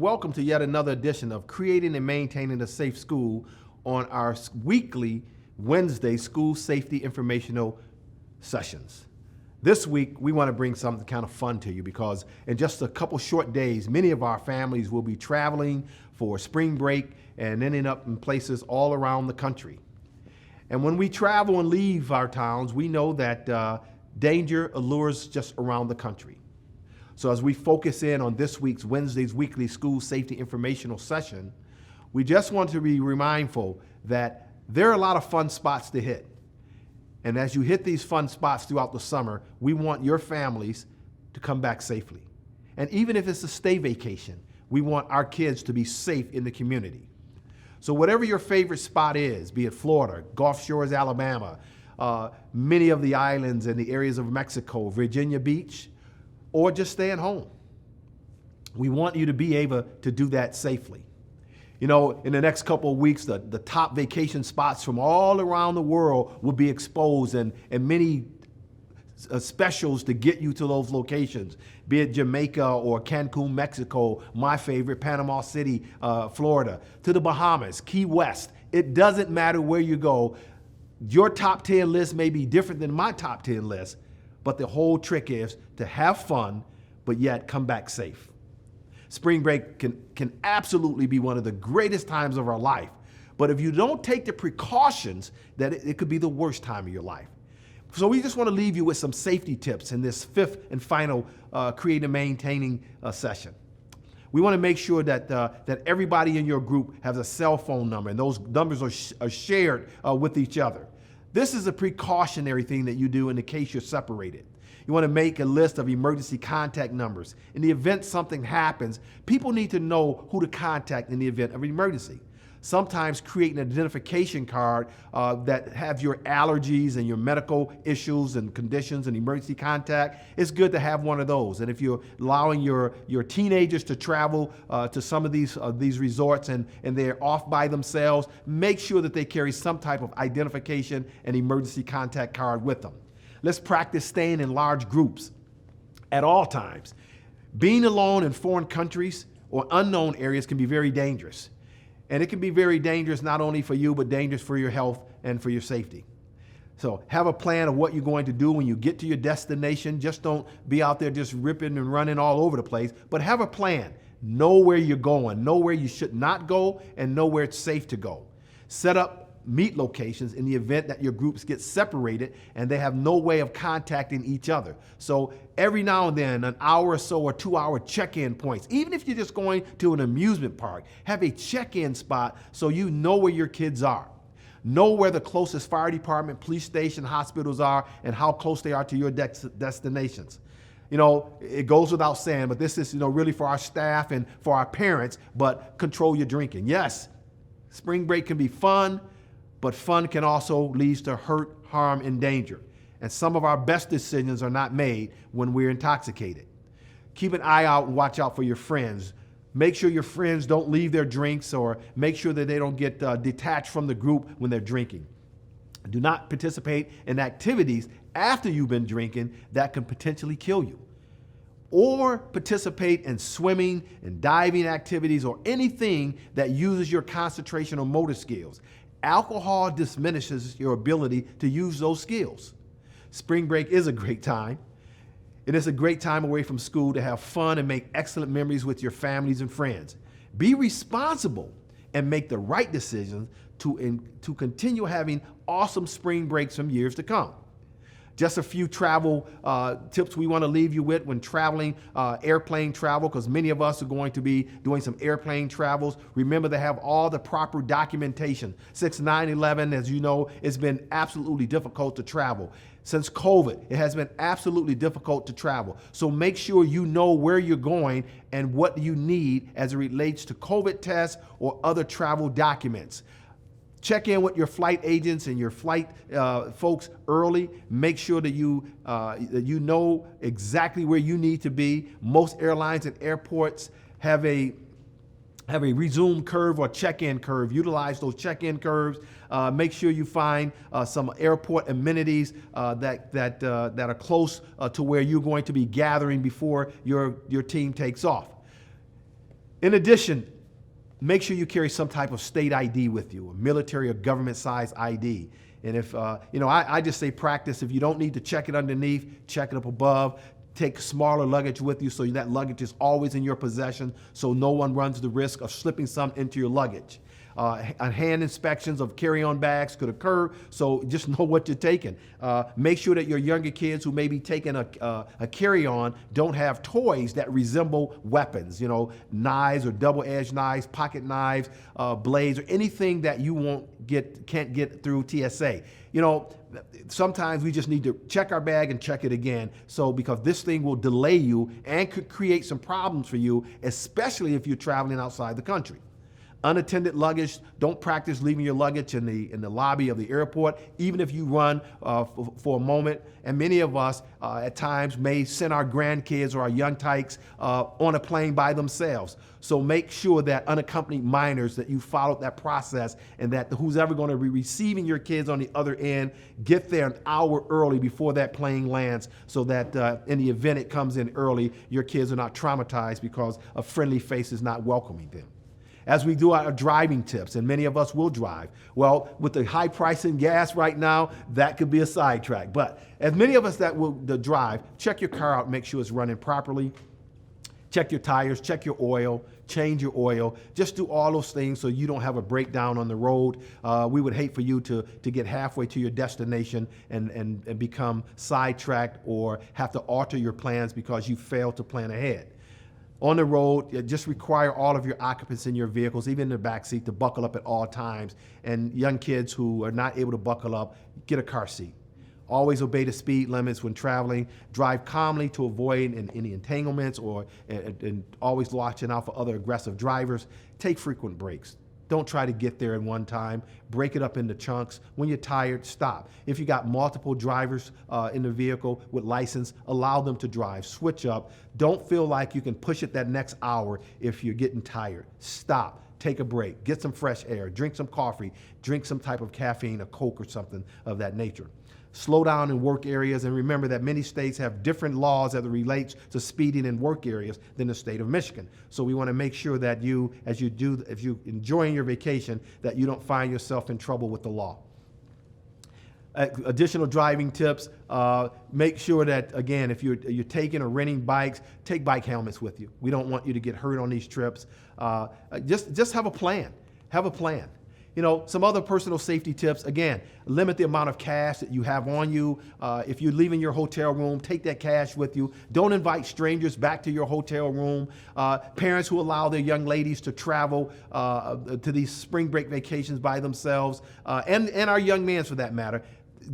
and welcome to yet another edition of Creating and Maintaining a Safe School on our weekly Wednesday school safety informational sessions. This week, we want to bring something kind of fun to you because in just a couple short days, many of our families will be traveling for spring break and ending up in places all around the country. And when we travel and leave our towns, we know that danger allures just around the country. So as we focus in on this week's Wednesday's weekly school safety informational session, we just want to be mindful that there are a lot of fun spots to hit. And as you hit these fun spots throughout the summer, we want your families to come back safely. And even if it's a stay vacation, we want our kids to be safe in the community. So whatever your favorite spot is, be it Florida, Gulf Shores, Alabama, many of the islands and the areas of Mexico, Virginia Beach, or just staying home, we want you to be able to do that safely. You know, in the next couple of weeks, the top vacation spots from all around the world will be exposed and many specials to get you to those locations, be it Jamaica or Cancun, Mexico, my favorite, Panama City, Florida, to the Bahamas, Key West. It doesn't matter where you go. Your top 10 list may be different than my top 10 list, but the whole trick is to have fun, but yet come back safe. Spring break can absolutely be one of the greatest times of our life. But if you don't take the precautions, that it could be the worst time of your life. So we just want to leave you with some safety tips in this fifth and final creating and maintaining session. We want to make sure that everybody in your group has a cell phone number, and those numbers are shared with each other. This is a precautionary thing that you do in the case you're separated. You want to make a list of emergency contact numbers. In the event something happens, people need to know who to contact in the event of an emergency. Sometimes create an identification card that have your allergies and your medical issues and conditions and emergency contact. It's good to have one of those. And if you're allowing your teenagers to travel to some of these resorts and they're off by themselves, make sure that they carry some type of identification and emergency contact card with them. Let's practice staying in large groups at all times. Being alone in foreign countries or unknown areas can be very dangerous. And it can be very dangerous not only for you, but dangerous for your health and for your safety. So have a plan of what you're going to do when you get to your destination. Just don't be out there just ripping and running all over the place, but have a plan. Know where you're going, know where you should not go, and know where it's safe to go. Set up meet locations in the event that your groups get separated and they have no way of contacting each other. So every now and then, an hour or so or 2-hour check-in points, even if you're just going to an amusement park, have a check-in spot so you know where your kids are. Know where the closest fire department, police station, hospitals are, and how close they are to your destinations. You know, it goes without saying, but this is, really for our staff and for our parents, but control your drinking. Yes, spring break can be fun, but fun can also lead to hurt, harm, and danger. And some of our best decisions are not made when we're intoxicated. Keep an eye out and watch out for your friends. Make sure your friends don't leave their drinks, or make sure that they don't get detached from the group when they're drinking. Do not participate in activities after you've been drinking that can potentially kill you. Or participate in swimming and diving activities or anything that uses your concentration or motor skills. Alcohol diminishes your ability to use those skills. Spring break is a great time. It is a great time away from school to have fun and make excellent memories with your families and friends. Be responsible and make the right decisions to continue having awesome spring breaks from years to come. Just a few travel tips we want to leave you with when traveling, airplane travel, because many of us are going to be doing some airplane travels. Remember to have all the proper documentation. Since 9/11, as you know, it's been absolutely difficult to travel. Since COVID, it has been absolutely difficult to travel. So make sure you know where you're going and what you need as it relates to COVID tests or other travel documents. Check in with your flight agents and your flight folks early. Make sure that you know exactly where you need to be. Most airlines and airports have a resume curve or check-in curve. Utilize those check-in curves. Make sure you find some airport amenities that are close to where you're going to be gathering before your team takes off. In addition, make sure you carry some type of state ID with you, a military or government size ID. And if, I just say practice. If you don't need to check it underneath, check it up above. Take smaller luggage with you so that luggage is always in your possession so no one runs the risk of slipping some into your luggage. Hand inspections of carry-on bags could occur, so just know what you're taking. Make sure that your younger kids who may be taking a carry-on don't have toys that resemble weapons, knives or double-edged knives, pocket knives, blades, or anything that you can't get through TSA. Sometimes we just need to check our bag and check it again. So because this thing will delay you and could create some problems for you, especially if you're traveling outside the country. Unattended luggage, don't practice leaving your luggage in the lobby of the airport, even if you run for a moment. And many of us at times may send our grandkids or our young tykes on a plane by themselves. So make sure that unaccompanied minors, that you followed that process, and that who's ever going to be receiving your kids on the other end, get there an hour early before that plane lands, so that in the event it comes in early, your kids are not traumatized because a friendly face is not welcoming them. As we do our driving tips, and many of us will drive. Well, with the high price in gas right now, that could be a sidetrack. But as many of us that will drive, check your car out, make sure it's running properly. Check your tires, check your oil, change your oil. Just do all those things so you don't have a breakdown on the road. We would hate for you to get halfway to your destination and become sidetracked or have to alter your plans because you failed to plan ahead. On the road, just require all of your occupants in your vehicles, even in the back seat, to buckle up at all times. And young kids who are not able to buckle up, get a car seat. Always obey the speed limits when traveling. Drive calmly to avoid any entanglements and always watching out for other aggressive drivers. Take frequent breaks. Don't try to get there in one time. Break it up into chunks. When you're tired, stop. If you got multiple drivers in the vehicle with license, allow them to drive. Switch up. Don't feel like you can push it that next hour if you're getting tired. Stop. Take a break. Get some fresh air. Drink some coffee. Drink some type of caffeine, a Coke or something of that nature. Slow down in work areas, and remember that many states have different laws as it relates to speeding in work areas than the state of Michigan. So we want to make sure that if you're enjoying your vacation, that you don't find yourself in trouble with the law. Additional driving tips, make sure that, again, if you're taking or renting bikes, take bike helmets with you. We don't want you to get hurt on these trips. Just have a plan. Have a plan. Some other personal safety tips, again, limit the amount of cash that you have on you. If you're leaving your hotel room, take that cash with you. Don't invite strangers back to your hotel room. Parents who allow their young ladies to travel to these spring break vacations by themselves, and our young men for that matter,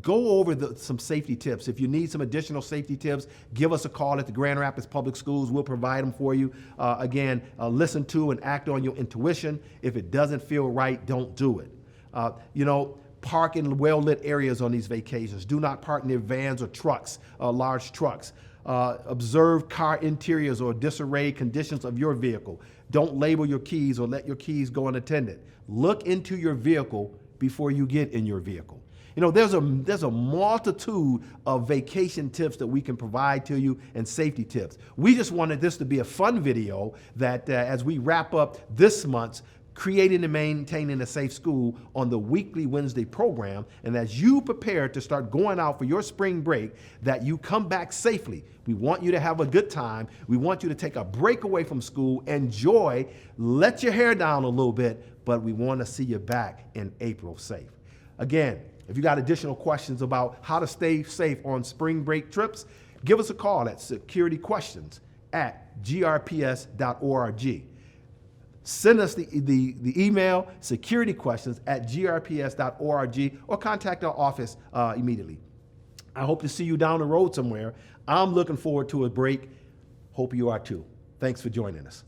go over some safety tips. If you need some additional safety tips, give us a call at the Grand Rapids Public Schools. We'll provide them for you. Again, listen to and act on your intuition. If it doesn't feel right, don't do it. Park in well-lit areas on these vacations. Do not park near vans or trucks, large trucks. Observe car interiors or disarray conditions of your vehicle. Don't label your keys or let your keys go unattended. Look into your vehicle before you get in your vehicle. There's a multitude of vacation tips that we can provide to you and safety tips. We just wanted this to be a fun video that as we wrap up this month's Creating and Maintaining a Safe School on the weekly Wednesday program, and as you prepare to start going out for your spring break, that you come back safely. We want you to have a good time. We want you to take a break away from school, enjoy, let your hair down a little bit, but we want to see you back in April safe. Again, if you got additional questions about how to stay safe on spring break trips, give us a call at securityquestions@grps.org. Send us the email, securityquestions@grps.org, or contact our office immediately. I hope to see you down the road somewhere. I'm looking forward to a break. Hope you are too. Thanks for joining us.